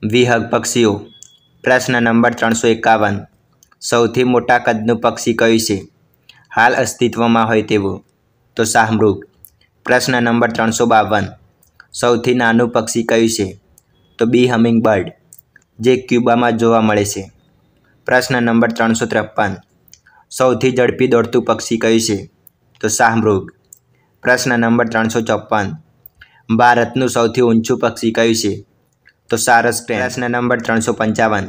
વિહંગ પક્ષીઓ. પ્રશ્ન નંબર 351. સૌથી મોટા કદનું પક્ષી કયું છે? હાલ અસ્તિત્વમાં હોય તેવું. તો શાહમૃગ. પ્રશ્ન નંબર 352. સૌથી નાનું પક્ષી કયું છે? તો બી હમિંગબર્ડ, જે ક્યુબામાં જોવા મળે છે. પ્રશ્ન નંબર 353. સૌથી ઝડપી દોડતું પક્ષી કયું છે? તો શાહમૃગ. પ્રશ્ન નંબર 354. ભારતનું સૌથી ઊંચું પક્ષી કયું છે? તો સારસ ક્રેન. પ્રશ્ન નંબર 355.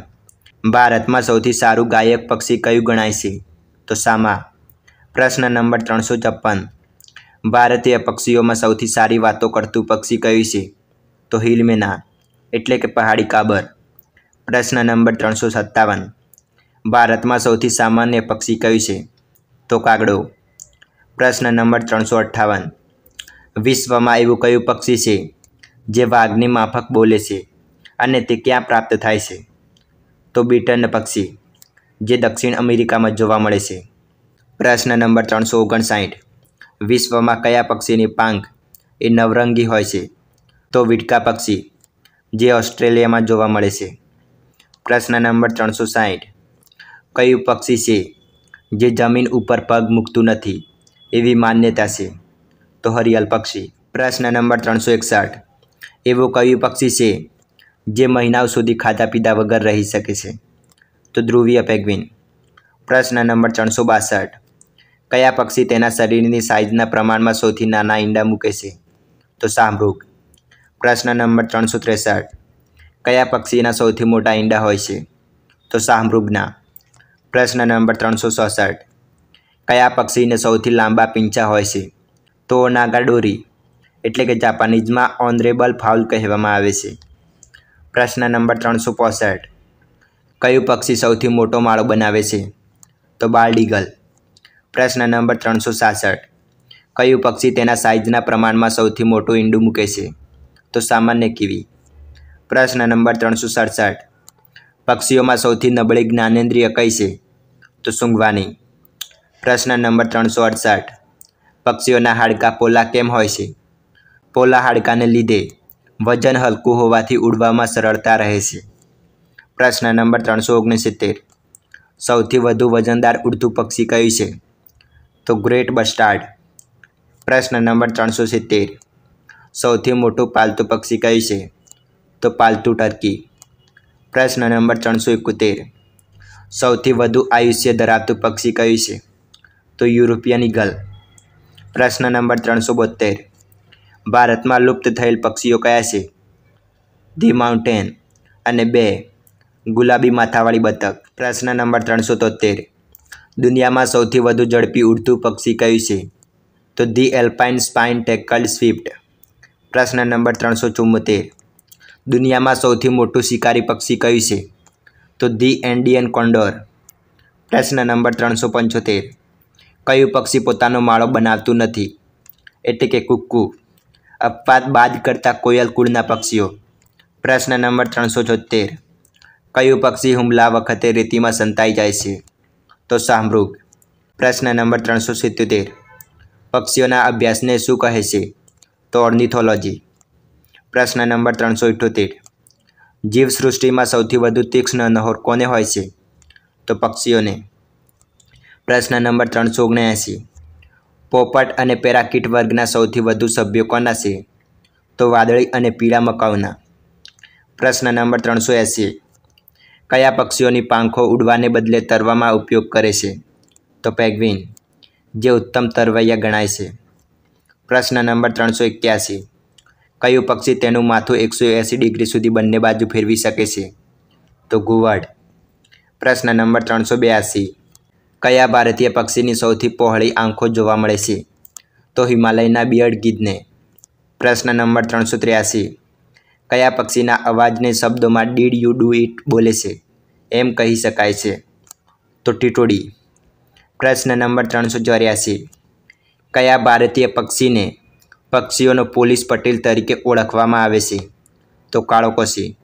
ભારતમાં સૌથી સારું ગાયક પક્ષી કયું ગણાય છે? તો સામા. પ્રશ્ન નંબર 356. ભારતીય પક્ષીઓમાં સૌથી સારી વાતો કરતું પક્ષી કયું છે? તો હિલમેના, એટલે કે પહાડી કાબર. પ્રશ્ન નંબર 357. ભારતમાં સૌથી સામાન્ય પક્ષી કયું છે? તો કાગડો. પ્રશ્ન નંબર 358. વિશ્વમાં એવું કયું પક્ષી છે જે વાઘની માફક બોલે છે અને તે ક્યાં પ્રાપ્ત થાય છે? તો બીટન પક્ષી, જે દક્ષિણ અમેરિકામાં જોવા મળે છે. પ્રશ્ન નંબર 359. વિશ્વમાં કયા પક્ષીની પાંખ એ નવરંગી હોય છે? તો વીટકા પક્ષી, જે ઓસ્ટ્રેલિયામાં જોવા મળે છે. પ્રશ્ન નંબર 360. કયું પક્ષી છે જે જમીન ઉપર પગ મૂકતું નથી એવી માન્યતા છે? તો હરિયાલ પક્ષી. પ્રશ્ન નંબર 361. એવું કયું પક્ષી છે જે મહિનાઓ સુધી ખાધા પીધા વગર રહી શકે છે? તો ધ્રુવીય પેંગ્વિન. પ્રશ્ન નંબર 362. કયા પક્ષી તેના શરીરની સાઇઝના પ્રમાણમાં સૌથી નાના ઈંડા મૂકે છે? તો શાહમૃગ. પ્રશ્ન નંબર 363. કયા પક્ષીના સૌથી મોટા ઈંડા હોય છે? તો શાહમૃગના. પ્રશ્ન નંબર 364. કયા પક્ષીને સૌથી લાંબા પીંછા હોય છે? તો નાગાડોરી, એટલે કે જાપાનીઝમાં ઓનરેબલ ફાઉલ કહેવામાં આવે છે. પ્રશ્ન નંબર 365. કયું પક્ષી સૌથી મોટો માળો બનાવે છે? તો બાલ્ડ ઈગલ. પ્રશ્ન નંબર 366. કયું પક્ષી તેના સાઇઝના પ્રમાણમાં સૌથી મોટું ઈંડું મૂકે છે? તો સામાન્ય કીવી. પ્રશ્ન નંબર 367. પક્ષીઓમાં સૌથી નબળી જ્ઞાનેન્દ્રિય કઈ છે? તો સૂંઘવાની. પ્રશ્ન નંબર 368. પક્ષીઓના હાડકાં પોલા કેમ હોય છે? પોલા હાડકાને લીધે વજન હલકું હોવાથી ઉડવામાં સરળતા રહે છે. પ્રશ્ન નંબર 369. સૌથી વધુ વજનદાર ઉડતું પક્ષી કયું છે? તો ગ્રેટ બસ્ટાર્ડ. પ્રશ્ન નંબર 370. સૌથી મોટું પાલતું પક્ષી કયું છે? તો પાલતું ટર્કી. પ્રશ્ન નંબર 371. સૌથી વધુ આયુષ્ય ધરાવતું પક્ષી કયું છે? તો યુરોપિયન ઈગલ. પ્રશ્ન નંબર 372. ભારતમાં લુપ્ત થયેલ પક્ષીઓ કયા છે? ધી માઉન્ટેન અને 2 ગુલાબી માથાવાળી બતક. પ્રશ્ન નંબર 373. દુનિયામાં સૌથી વધુ ઝડપી ઉડતું પક્ષી કયું છે? તો ધી એલ્પાઇન સ્પાઇન ટેકલ્ડ સ્વિફ્ટ. પ્રશ્ન નંબર 374. દુનિયામાં સૌથી મોટું શિકારી પક્ષી કયું છે? તો ધી એન્ડિયન કોન્ડોર. પ્રશ્ન નંબર 375. કયું પક્ષી પોતાનો માળો બનાવતું નથી, એટલે કે કુક્કુ? અપવાદ બાદ કરતા કોયલ કુળના પક્ષીઓ. પ્રશ્ન નંબર 376. કયું પક્ષી હુમલા વખતે રેતીમાં સંતાઈ જાય છે? તો શાહમૃગ. પ્રશ્ન નંબર 377. પક્ષીઓના અભ્યાસને શું કહે છે? તો ઓર્નિથોલોજી. પ્રશ્ન નંબર 378. જીવસૃષ્ટિમાં સૌથી વધુ તીક્ષ્ણ નહોર કોને હોય છે? તો પક્ષીઓને. પ્રશ્ન નંબર 379. પોપટ અને પેરાકીટ વર્ગના સૌથી વધુ સભ્યો કોના છે? તો વાદળી અને પીળા મકાઉના. પ્રશ્ન નંબર 380. કયા પક્ષીઓની પાંખો ઉડવાને બદલે તરવામાં ઉપયોગ કરે છે? તો પેંગ્વિન, જે ઉત્તમ તરવૈયા ગણાય છે. પ્રશ્ન નંબર 381. કયું પક્ષી તેનું માથું 180 ડિગ્રી સુધી બંને બાજુ ફેરવી શકે છે? તો ઘુવડ. પ્રશ્ન નંબર 382. કયા ભારતીય પક્ષીની સૌથી પહોળી આંખો જોવા મળે છે? તો હિમાલયના બિયર્ડ ગીધને. પ્રશ્ન નંબર 383. કયા પક્ષીના અવાજને શબ્દોમાં ડીડ યુ ડુ ઇટ બોલે છે એમ કહી શકાય છે? તો ટીટોડી. પ્રશ્ન નંબર 384. કયા ભારતીય પક્ષીને પક્ષીઓનો પોલીસ પટેલ તરીકે ઓળખવામાં આવે છે? તો કાળોકોશી.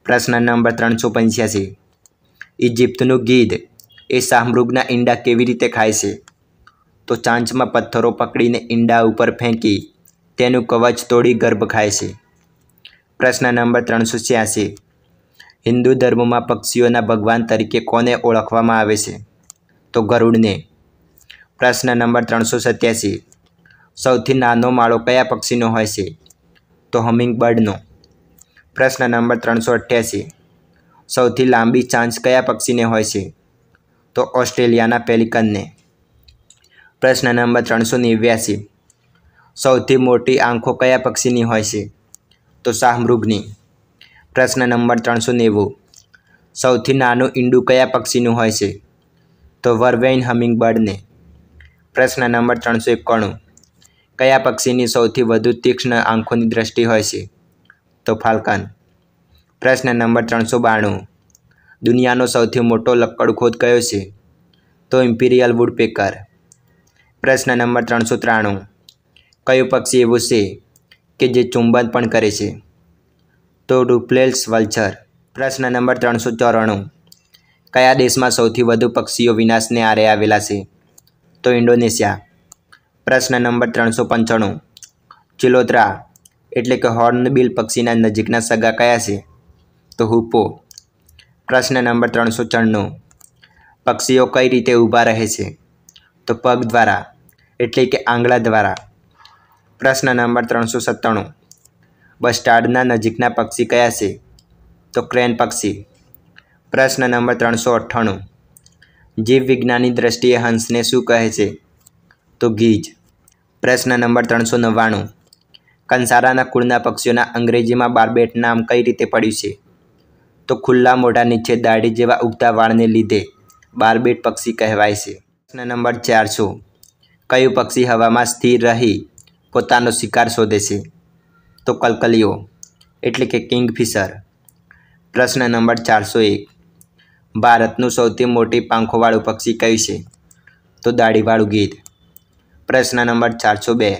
પ્રશ્ન નંબર 385. ઇજિપ્તનું ગીધ એ શાહમૃગના ઈંડા કેવી રીતે ખાય છે? તો ચાંચમાં પથ્થરો પકડીને ઈંડા ઉપર ફેંકી તેનું કવચ તોડી ગર્ભ ખાય છે. પ્રશ્ન નંબર 386. હિન્દુ ધર્મમાં પક્ષીઓના ભગવાન તરીકે કોને ઓળખવામાં આવે છે? તો ગરુડને. પ્રશ્ન નંબર 387. સૌથી નાનો માળો કયા પક્ષીનો હોય છે? તો હમિંગબર્ડનો. પ્રશ્ન નંબર 388. સૌથી લાંબી ચાંચ કયા પક્ષીને હોય છે? તો ઓસ્ટ્રેલિયાના પેલિકનને. પ્રશ્ન નંબર 389. સૌથી મોટી આંખો કયા પક્ષીની હોય છે? તો શાહમૃગની. પ્રશ્ન નંબર 390. સૌથી નાનું ઈંડું કયા પક્ષીનું હોય છે? તો વર્વેઇન હમિંગબર્ડને. પ્રશ્ન નંબર 391. કયા પક્ષીની સૌથી વધુ તીક્ષ્ણ આંખોની દ્રષ્ટિ હોય છે? તો ફાલ્કન. પ્રશ્ન નંબર 392. દુનિયાનો સૌથી મોટો લક્કડખોદ કયો છે? તો ઇમ્પિરિયલ વુડપેકર. પ્રશ્ન નંબર 393. કયું પક્ષી એવું છે કે જે ચુંબન પણ કરે છે? તો ડુપ્લેલ્સ વલ્ચર. પ્રશ્ન નંબર 394. કયા દેશમાં સૌથી વધુ પક્ષીઓ વિનાશને આરે આવેલા છે? તો ઇન્ડોનેશિયા. પ્રશ્ન નંબર 395. ચિલોત્રા એટલે કે હોર્નબિલ પક્ષીના નજીકના સગા કયા છે? તો હુપ્પો. પ્રશ્ન નંબર 394. પક્ષીઓ કઈ રીતે ઊભા રહે છે? તો પગ દ્વારા એટલે કે આંગળા દ્વારા. પ્રશ્ન નંબર 397. બસ્ટાર્ડના નજીકના પક્ષી કયા છે? તો ક્રેન પક્ષી. પ્રશ્ન નંબર 398. જીવવિજ્ઞાનની દ્રષ્ટિએ હંસને શું કહે છે? તો ગીજ. પ્રશ્ન નંબર 399. કંસારાના કુળના પક્ષીઓના અંગ્રેજીમાં બાર્બેટ નામ કઈ રીતે પડ્યું છે? તો ખુલ્લા મોઢા નીચે દાઢી જેવા ઉગતા વાળને લીધે બાર્બેટ પક્ષી કહેવાય છે. પ્રશ્ન નંબર 400. કયું પક્ષી હવામાં સ્થિર રહી પોતાનો શિકાર શોધે છે? તો કલકલિયો એટલે કે કિંગફિશર. પ્રશ્ન નંબર 401. ભારતનું સૌથી મોટી પાંખોવાળું પક્ષી કયું છે? તો દાઢીવાળું ગીધ. પ્રશ્ન નંબર 402.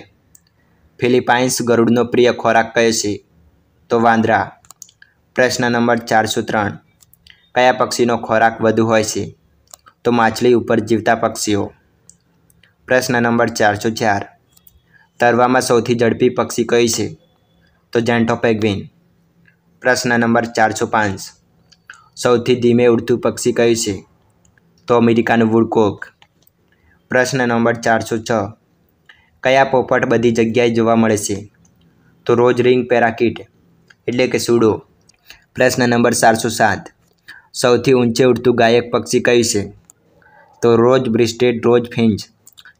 ફિલિપાઇન્સ ગરુડનો પ્રિય ખોરાક કયો છે? તો વાંદરા. પ્રશ્ન નંબર 403. કયા પક્ષીનો ખોરાક વધુ હોય છે? તો માછલી ઉપર જીવતા પક્ષીઓ. પ્રશ્ન નંબર 404. તરવામાં સૌથી ઝડપી પક્ષી કયું છે? તો જેન્ટો પેગ્વિન. પ્રશ્ન નંબર 405. સૌથી ધીમે ઉડતું પક્ષી કયું છે? તો અમેરિકાનું વુડકોક. પ્રશ્ન નંબર 406. કયા પોપટ બધી જગ્યાએ જોવા મળે છે? તો રોજ રિંગ પેરાકીટ એટલે કે સુડો. પ્રશ્ન નંબર 407. સૌથી ઊંચે ઉડતું ગાયક પક્ષી કયું છે? તો રોજ બ્રિસ્ટેડ રોજ ફિન્ચ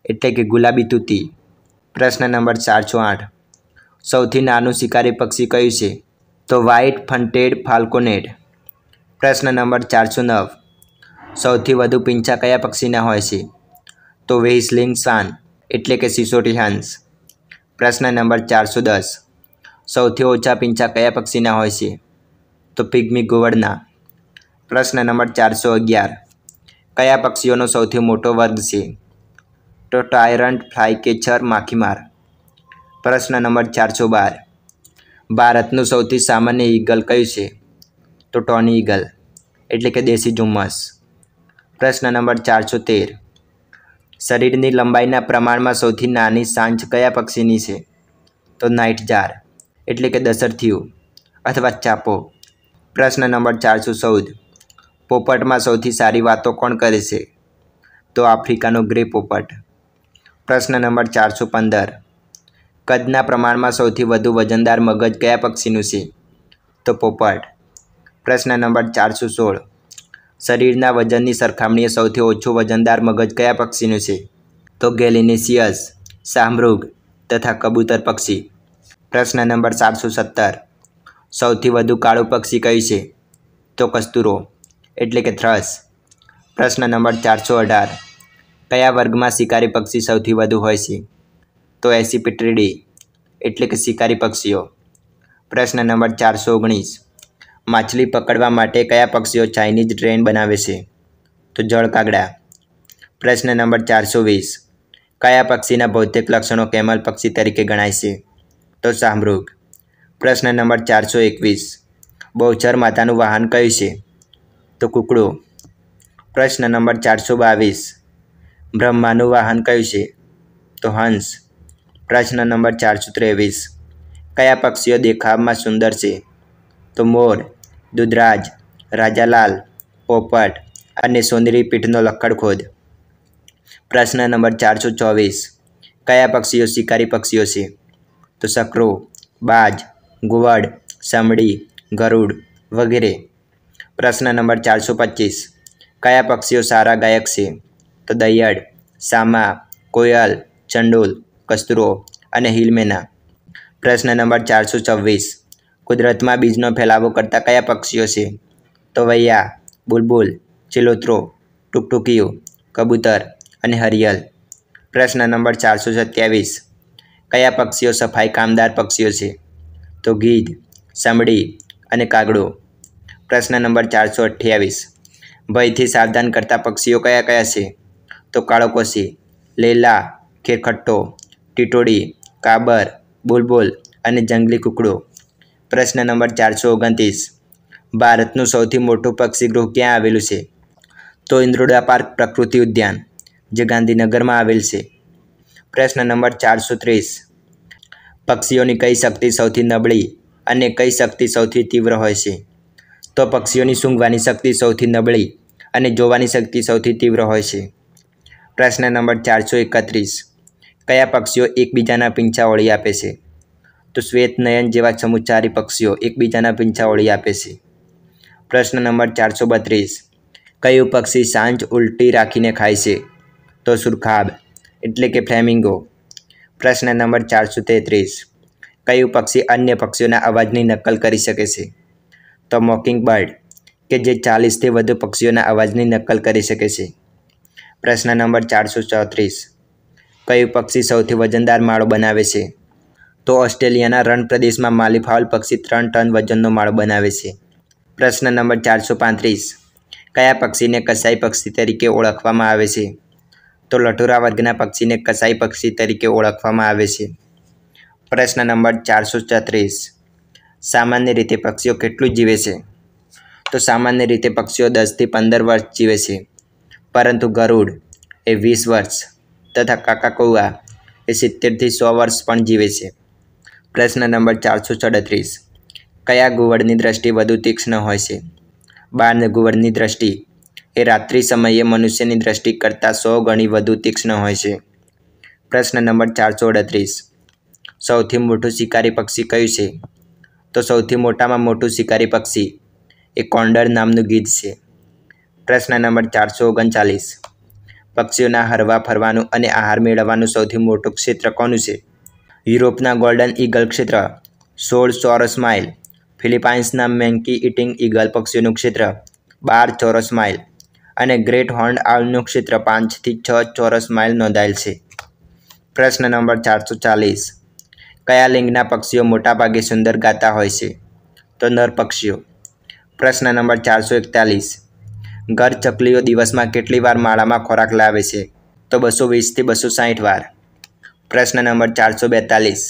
એટલે કે ગુલાબી તૂતી. પ્રશ્ન નંબર 408. સૌથી નાનું શિકારી પક્ષી કયું છે? તો વ્હાઇટ ફ્રન્ટેડ ફાલ્કોનેટ. પ્રશ્ન નંબર 409. સૌથી વધુ પીંછા કયા પક્ષીના હોય છે? તો વ્હિસ્લિંગ સ્વાન એટલે કે સિસોટી હંસ. પ્રશ્ન નંબર 410. સૌથી ઓછા પીંછા કયા પક્ષીના હોય છે? તો પિગ્મી ઘુવડના. પ્રશ્ન નંબર 411. કયા પક્ષીઓનો સૌથી મોટો વર્ગ છે? તો ટાયરન્ટ ફ્લાયકેચર માખીમાર. પ્રશ્ન નંબર 412. ભારતનું સૌથી સામાન્ય ઈગલ કયું છે? તો ટોની ઈગલ એટલે કે દેશી ઝુમ્મસ. પ્રશ્ન નંબર 413. શરીરની લંબાઈના પ્રમાણમાં સૌથી નાની સાંજ કયા પક્ષીની છે? તો નાઇટજાર એટલે કે દશરથિયું અથવા ચાપો. પ્રશ્ન નંબર 414. પોપટમાં સૌથી સારી વાતો કોણ કરે છે? તો આફ્રિકાનો ગ્રે પોપટ. પ્રશ્ન નંબર 415. કદના પ્રમાણમાં સૌથી વધુ વજનદાર મગજ કયા પક્ષીનું છે? તો પોપટ. પ્રશ્ન નંબર 416. શરીરના વજનની સરખામણીએ સૌથી ઓછું વજનદાર મગજ કયા પક્ષીનું છે? તો ગેલિનેસિયસ, શાહમૃગ તથા કબૂતર પક્ષી. પ્રશ્ન નંબર 717. સૌથી વધુ કાળું પક્ષી કયું છે? તો કસ્તુરો એટલે કે થ્રસ. પ્રશ્ન નંબર 418. કયા વર્ગમાં શિકારી પક્ષી સૌથી વધુ હોય છે? તો એસિપિટ્રિડી એટલે કે શિકારી પક્ષીઓ. પ્રશ્ન નંબર 419. માછલી પકડવા માટે કયા પક્ષીઓ ચાઇનીઝ ટ્રેન બનાવે છે? તો જળકાગડા. પ્રશ્ન નંબર 420. કયા પક્ષીના ભૌતિક લક્ષણો કેમલ પક્ષી તરીકે ગણાય છે? તો શાહમૃગ. પ્રશ્ન નંબર 421. બહુચર માતાનું વાહન કયું છે? તો કુકડો. પ્રશ્ન નંબર 422. બ્રહ્માનું વાહન કયું છે? તો હંસ. પ્રશ્ન નંબર 423. કયા પક્ષીઓ દેખાવમાં સુંદર છે? તો મોર, દૂધરાજ રાજાલાલ, પોપટ અને સોનેરી પીઠનો લક્કડખોદ. પ્રશ્ન નંબર 424. કયા પક્ષીઓ શિકારી પક્ષીઓ છે? તો સકરો, બાજ, ઘુવડ, સમડી, ગરુડ વગેરે. પ્રશ્ન નંબર 425. કયા પક્ષીઓ સારા ગાયક છે? તો દયડ, સામા, કોયલ, ચંડોલ, કસ્તુરો અને હિલમેના. પ્રશ્ન નંબર 426. કુદરતમાં બીજનો ફેલાવો કરતા કયા પક્ષીઓ છે? તો વૈયા, બુલબુલ, ચિલોત્રો, ટુકટુકીયું, કબૂતર અને હરિયલ. પ્રશ્ન નંબર 427. કયા પક્ષીઓ સફાઈ કામદાર પક્ષીઓ છે? તો ગીધ, સમડી અને કાગડો. પ્રશ્ન નંબર 428. ભયથી સાવધાન કરતા પક્ષીઓ કયા કયા છે? તો કાળોકોસી, લેલા, ખેરખટ્ટો, ટીટોડી, કાબર, બુલબુલ અને જંગલી કુકડો. પ્રશ્ન નંબર 429. ભારતનું સૌથી મોટું પક્ષીગૃહ ક્યાં આવેલું છે? તો ઇન્દ્રોડા પાર્ક પ્રકૃતિ ઉદ્યાન, જે ગાંધીનગરમાં આવેલ છે. પ્રશ્ન નંબર 430. પક્ષીઓની કઈ શક્તિ સૌથી નબળી અને કઈ શક્તિ સૌથી તીવ્ર હોય છે? તો પક્ષીઓની સૂંઘવાની શક્તિ સૌથી નબળી અને જોવાની શક્તિ સૌથી તીવ્ર હોય છે. પ્રશ્ન નંબર 431. કયા પક્ષીઓ એકબીજાના પીંછા ઓળી આપે છે? તો શ્વેત નયન જેવા સમુચારી પક્ષીઓ એકબીજાના પીંછા ઓળી આપે છે. પ્રશ્ન નંબર 432. કયું પક્ષી સાંજ ઉલટી રાખીને ખાય છે? તો સુરખાબ એટલે કે ફ્લેમિંગો. પ્રશ્ન નંબર 433. કયું પક્ષી અન્ય પક્ષીઓના અવાજની નકલ કરી શકે છે? તો મોકિંગ બર્ડ, કે જે 40થી વધુ પક્ષીઓના અવાજની નકલ કરી શકે છે. પ્રશ્ન નંબર 434. કયું પક્ષી સૌથી વજનદાર માળો બનાવે છે? તો ઓસ્ટ્રેલિયાના રણ પ્રદેશમાં માલીફાઉલ પક્ષી 3 ટન વજનનો માળો બનાવે છે. પ્રશ્ન નંબર 435. કયા પક્ષીને કસાઈ પક્ષી તરીકે ઓળખવામાં આવે છે? તો લટુરા વર્ગના પક્ષીને કસાઈ પક્ષી તરીકે ઓળખવામાં આવે છે. પ્રશ્ન નંબર 436. સામાન્ય રીતે પક્ષીઓ કેટલું જીવે છે? તો સામાન્ય રીતે પક્ષીઓ 10થી 15 વર્ષ જીવે છે, પરંતુ ગરુડ એ 20 વર્ષ તથા કાકાકૌવા એ 70થી 100 વર્ષ પણ જીવે છે. પ્રશ્ન નંબર 437. કયા ઘુવડની દ્રષ્ટિ વધુ તીક્ષ્ણ હોય છે? બાળ ઘુવડની દ્રષ્ટિ એ રાત્રિ સમયે મનુષ્યની દ્રષ્ટિ કરતાં 100 ગણી વધુ તીક્ષ્ણ હોય છે. પ્રશ્ન નંબર 438. સૌથી મોટું શિકારી પક્ષી કયું છે? તો સૌથી મોટામાં મોટું શિકારી પક્ષી એ કોન્ડર નામનું ગીધ છે. પ્રશ્ન નંબર 439. પક્ષીઓના હરવા ફરવાનું અને આહાર મેળવવાનું સૌથી મોટું ક્ષેત્ર કોનું છે? યુરોપના ગોલ્ડન ઈગલ ક્ષેત્ર 16 ચોરસ માઇલ, ફિલિપાઇન્સના મેન્કી ઇટિંગ ઈગલ પક્ષીઓનું ક્ષેત્ર 12 ચોરસ માઇલ અને ગ્રેટ હોર્ન્ડ આઉલનું ક્ષેત્ર 5થી 6 ચોરસ માઇલ નોંધાયેલ છે. પ્રશ્ન નંબર 440. કયા લિંગના પક્ષીઓ મોટાભાગે સુંદર ગાતા હોય છે? તો નર પક્ષીઓ. પ્રશ્ન નંબર 441. ઘર ચકલીઓ દિવસમાં કેટલી વાર માળામાં ખોરાક લાવે છે? તો 220થી 260 વાર. પ્રશ્ન નંબર 442.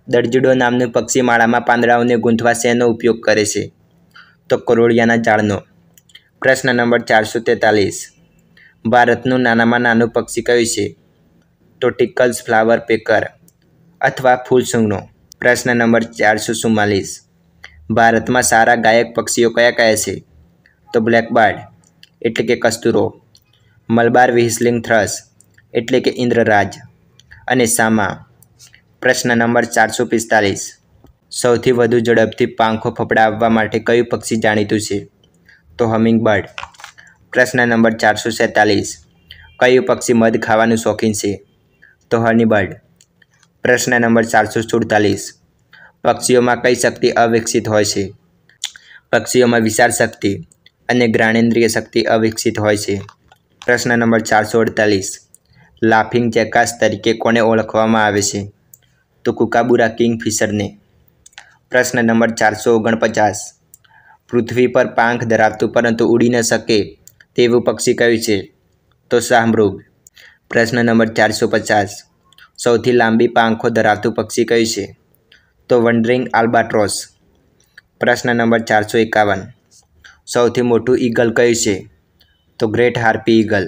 દરજીડો નામનું પક્ષી માળામાં પાંદડાઓને ગૂંથવા શેનો ઉપયોગ કરે છે? તો કરોળિયાના જાળનો. પ્રશ્ન નંબર 443. ભારતનું નાનામાં નાનું પક્ષી કયું છે? તો ટિકલ્સ ફ્લાવર પેકર અથવા ફૂલસૂંઘનો. પ્રશ્ન નંબર 444. ભારતમાં સારા ગાયક પક્ષીઓ કયા કયા છે? તો બ્લેકબર્ડ એટલે કે કસ્તુરો, મલબાર વ્હિસલિંગ થ્રશ એટલે કે ઇન્દ્રરાજ અને સામા. પ્રશ્ન નંબર 445. સૌથી વધુ ઝડપથી પાંખો ફફડાવવા માટે કયું પક્ષી જાણીતું છે? તો હમિંગબર્ડ. પ્રશ્ન નંબર 446. કયું પક્ષી મધ ખાવાનું શોખીન છે? તો હનીબર્ડ. પ્રશ્ન નંબર 447. પક્ષીઓમાં કઈ શક્તિ અવિકસિત હોય છે? પક્ષીઓમાં વિચાર શક્તિ અને જ્ઞાનેન્દ્રિય શક્તિ અવિકસિત હોય છે. પ્રશ્ન નંબર 448. લાફિંગ જેકાસ તરીકે કોને ઓળખવામાં આવે છે? તો કુકાબુરા કિંગફિશરને. પ્રશ્ન નંબર 449. પૃથ્વી પર પાંખ ધરાવતું પરંતુ ઉડી ન શકે તેવું પક્ષી કયું છે? તો શાહમૃગ. પ્રશ્ન નંબર 450. સૌથી લાંબી પાંખો ધરાવતું પક્ષી કયું છે? તો વન્ડરિંગ આલ્બાટ્રોસ. પ્રશ્ન નંબર 451. સૌથી મોટું ઈગલ કયું છે? તો ગ્રેટ હાર્પી ઈગલ.